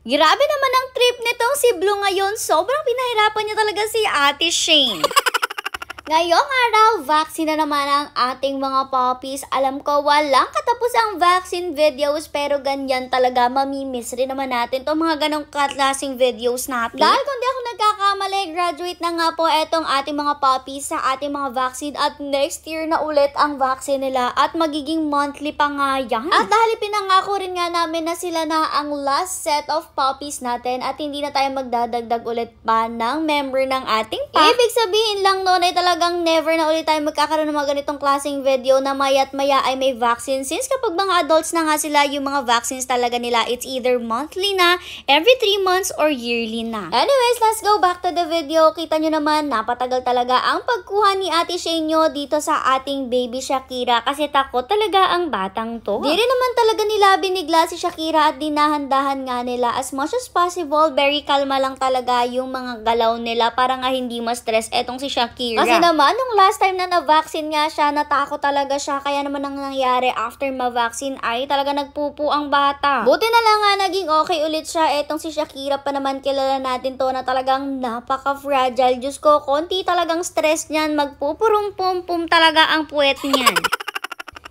Grabe naman ang trip nitong si Blue ngayon. Sobrang pinahirapan niya talaga si Ate Shane. Ngayong araw, vaccine na naman ang ating mga puppies. Alam ko walang katapos ang vaccine videos pero ganyan talaga, mamimiss rin naman natin itong mga ganong klaseng videos natin. Dahil kung di ako nagkakamali, graduate na nga po etong ating mga puppies sa ating mga vaccine at next year na ulit ang vaccine nila at magiging monthly pa nga yan. At dahil pinangako rin nga namin na sila na ang last set of puppies natin at hindi na tayo magdadagdag ulit pa ng member ng ating pack. Ibig sabihin lang noon ay talagang never na ulit tayo magkakaroon ng mga ganitong klaseng video na maya't maya ay may vaccine. Since kapag mga adults na nga sila, yung mga vaccines talaga nila, it's either monthly na, every 3 months, or yearly na. Anyways, let's go back to the video. Kita nyo naman, napatagal talaga ang pagkuha ni Ate Shane dito sa ating baby Shakira kasi takot talaga ang batang to. Di rin naman talaga nila binigla si Shakira at dinahan-dahan nga nila as much as possible. Very kalma lang talaga yung mga galaw nila para nga hindi ma-stress etong si Shakira. Kasi naman, nung last time na na-vaccine nga siya, natakot talaga siya. Kaya naman ang nangyari after ma-vaccine ay talaga nagpupo ang bata. Buti na lang nga naging okay ulit siya. Etong si Shakira pa naman, kilala natin to na talagang napaka-fragile. Diyos ko, konti talagang stress niyan. Magpupurum-pum-pum talaga ang puwet niyan.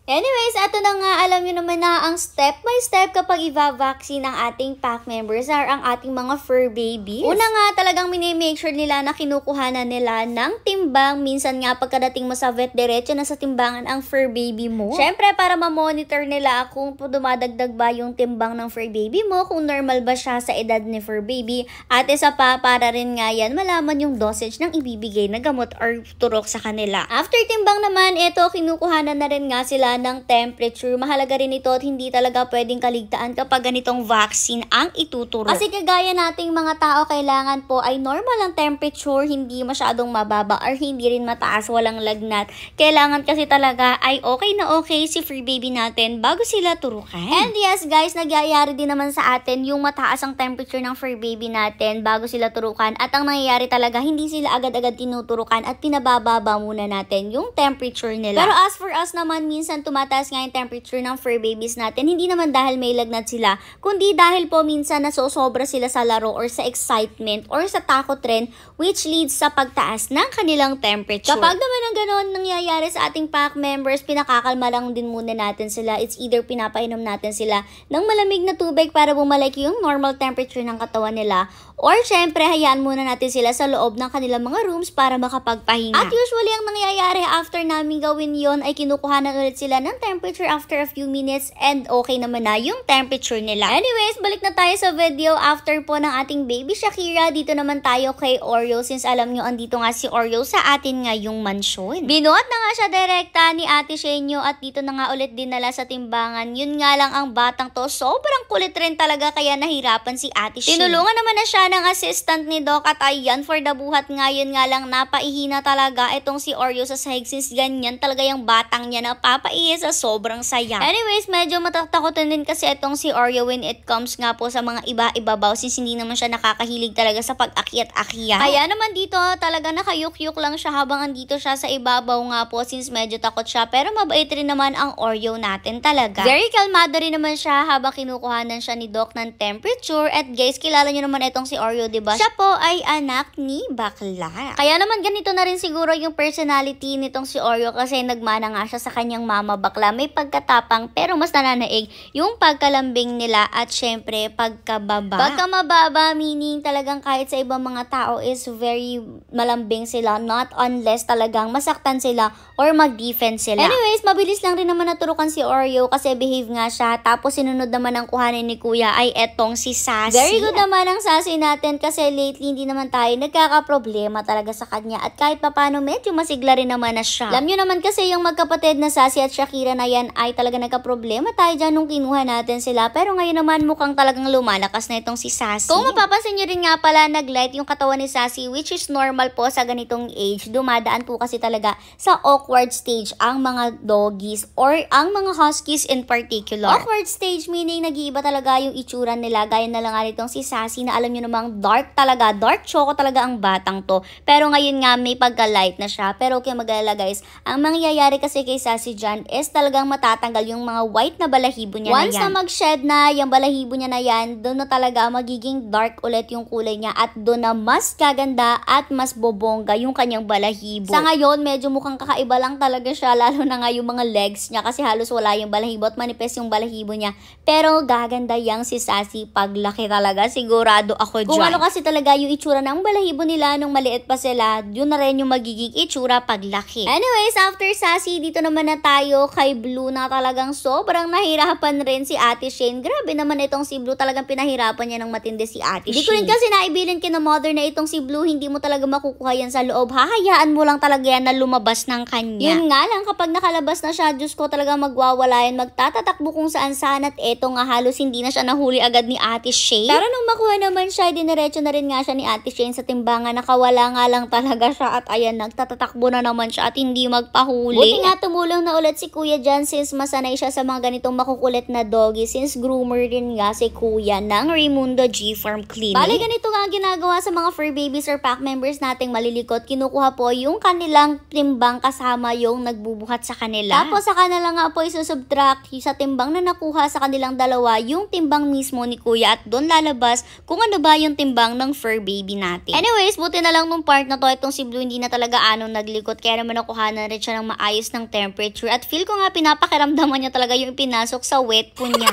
Anyways, ato na nga, alam nyo naman na ang step by step kapag i-vaccine ng ating pack members are ang ating mga fur babies. Una nga, talagang minimake sure nila na kinukuhanan nila ng timbang. Minsan nga, pagkadating mo sa vet, diretso na sa timbangan ang fur baby mo. Syempre, para ma-monitor nila kung dumadagdag ba yung timbang ng fur baby mo, kung normal ba siya sa edad ni fur baby. At isa pa, para rin nga yan, malaman yung dosage ng ibibigay na gamot or turok sa kanila. After timbang naman, ito, kinukuhanan na rin nga sila ng temperature. Mahalaga rin ito at hindi talaga pwedeng kaligtaan kapag ganitong vaccine ang ituturo. Kasi kagaya nating mga tao, kailangan po ay normal ang temperature, hindi masyadong mababa or hindi rin mataas, walang lagnat. Kailangan kasi talaga ay okay na okay si free baby natin bago sila turukan. And yes guys, nagyayari din naman sa atin yung mataas ang temperature ng free baby natin bago sila turukan at ang nangyayari talaga, hindi sila agad-agad tinuturukan at pinabababa muna natin yung temperature nila. Pero as for us naman, minsan tumataas nga yung temperature ng fur babies natin, hindi naman dahil may lagnat sila, kundi dahil po minsan nasosobra sila sa laro or sa excitement or sa takot rin, which leads sa pagtaas ng kanilang temperature. Kapag naman ang ganoon nangyayari sa ating pack members, pinakakalma lang din muna natin sila. It's either pinapainom natin sila ng malamig na tubig para bumalik yung normal temperature ng katawan nila, or syempre hayaan muna natin sila sa loob ng kanilang mga rooms para makapagpahinga. At usually ang nangyayari after namin gawin yon ay kinukuhanan ulit sila ng temperature after a few minutes and okay naman na yung temperature nila. Anyways, balik na tayo sa video after po ng ating baby Shakira. Dito naman tayo kay Oreo since alam nyo andito nga si Oreo sa atin ngayong mansyon. Binuhat na nga siya direkta ni Ate Shane at dito na nga ulit dinala sa timbangan. Yun nga lang ang batang to, sobrang kulit rin talaga kaya nahirapan si Ate Shane. Tinulungan naman na siya ng assistant ni Doc at ayan for the buhat nga, yun nga lang napaihina talaga itong si Oreo sa sahig since ganyan talaga yung batang niya na papaihi sa sobrang saya. Anyways, medyo matatakotan din kasi itong si Oreo when it comes nga po sa mga iba-ibabaw since hindi naman siya nakakahilig talaga sa pag-akyat-akyat. Kaya naman dito talaga nakayuk-yuk lang siya habang andito siya sa ibabaw nga po since medyo takot siya, pero mabait rin naman ang Oreo natin talaga. Very kalmado rin naman siya habang kinukuhanan siya ni Doc ng temperature. At guys, kilala nyo naman itong si Oreo, diba? Siya po ay anak ni bakla. Kaya naman ganito na rin siguro yung personality nitong si Oreo kasi nagmana nga siya sa kanyang mama bakla. May pagkatapang pero mas nananaig yung pagkalambing nila at syempre pagkababa. Pagkamababa meaning talagang kahit sa ibang mga tao is very malambing sila, not unless talagang masaktan sila or mag-defense sila. Anyways, mabilis lang rin naman naturukan si Oreo kasi behave nga siya. Tapos sinunod naman ang kuhanin ni Kuya ay etong si Sassy. Very good naman ang Sassy natin kasi lately hindi naman tayo nagkakaproblema talaga sa kanya at kahit papano medyo masigla rin naman na siya. Alam nyo naman kasi yung magkapatid na Sassy at Shakira na yan ay talaga nagka-problema tayo dyan nung kinuha natin sila, pero ngayon naman mukhang talagang lumalakas na itong si Sassy. Kung mapapansin nyo rin nga pala, nag-light yung katawan ni Sassy, which is normal po sa ganitong age. Dumadaan po kasi talaga sa awkward stage ang mga doggies or ang mga huskies in particular. Awkward stage meaning nag-iiba talaga yung itsura nila, gaya na lang nga nitong si Sassy na alam nyo naman namang dark talaga, dark choco talaga ang batang to. Pero ngayon nga may pagka-light na siya. Pero okay mag-alala guys, ang mangyayari kasi kay Sassy dyan is talagang matatanggal yung mga white na balahibo niya na yan. Once na mag-shed na yung balahibo niya na yan, doon na talaga magiging dark ulit yung kulay niya at doon na mas gaganda at mas bobongga yung kanyang balahibo. Sa ngayon, medyo mukhang kakaiba lang talaga siya, lalo na nga yung mga legs niya kasi halos wala yung balahibo at manipis yung balahibo niya. Pero gaganda yang si Sassy paglaki talaga, sigurado ako dyan. Kung ano kasi talaga yung itsura ng balahibo nila nung maliit pa sila, yun na rin yung magiging itsura paglaki. Anyways, after Sassy, dito naman na tayo kay Blue na talagang sobrang nahirapan rin si Ate Shane. Grabe naman itong si Blue, talagang pinahirapan niya ng matindi si Ate Shane. Hindi ko rin kasi naibilin kina mother na itong si Blue, hindi mo talaga makukuha yan sa loob. Hahayaan mo lang talaga yan na lumabas ng kanya. Yun nga lang, kapag nakalabas na siya, Diyos ko talaga magwawala yan, magtatatakbo kung saan saan at eto nga halos hindi na siya nahuli agad ni Ate Shane. Pero nung makuha naman siya, diniretso na rin nga siya ni Ate Shane sa timbangan, nakawala nga lang talaga siya at ayan, nagtatatakbo na naman siya at hindi magpahuli. Buti nga tumulong na ulit si Kuya dyan since masanay siya sa mga ganitong makukulit na doggy since groomer din nga si Kuya ng Raimundo G Farm Clinic. Bali ganito nga ginagawa sa mga fur babies or pack members nating malilikot. Kinukuha po yung kanilang timbang kasama yung nagbubuhat sa kanila. Tapos sa kanila nga po isusubtract sa timbang na nakuha sa kanilang dalawa yung timbang mismo ni Kuya at doon lalabas kung ano ba yung timbang ng fur baby natin. Anyways, buti na lang nung part na to, itong si Blue hindi na talaga anong naglikot kaya naman nakuha na rin siya ng maayos ng temperature at feel ko nga pinapakiramdaman niya talaga yung pinasok sa wet po niya.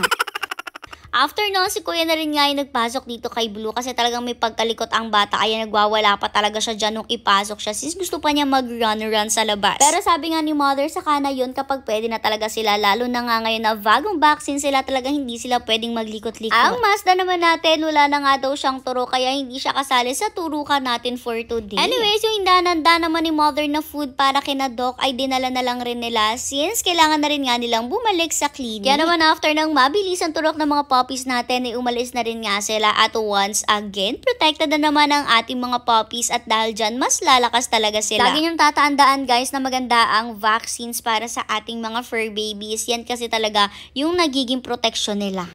After noon, si Kuya na rin nga yung nagpasok dito kay Blue kasi talagang may pagkalikot ang bata kaya nagwawala pa talaga siya dyan nung ipasok siya since gusto pa niya mag-run sa labas. Pero sabi nga ni mother, saka na yun kapag pwede na talaga sila, lalo na nga ngayon na bagong vaccine sila, talagang hindi sila pwedeng maglikot-likot. Ang Mazda naman natin, wala na nga daw siyang turo kaya hindi siya kasali sa turukan natin for today. Anyways, yung hinananda naman ni mother na food para kina Doc ay dinala na lang rin nila since kailangan na rin nga nilang bumalik sa clinic. Kaya naman after ng mabilis ang turok ng mga puppies natin ay umalis na rin nga sila at once again, protected na naman ang ating mga puppies at dahil dyan, mas lalakas talaga sila. Lagi niyong tatandaan guys na maganda ang vaccines para sa ating mga fur babies. Yan kasi talaga yung nagiging protection nila.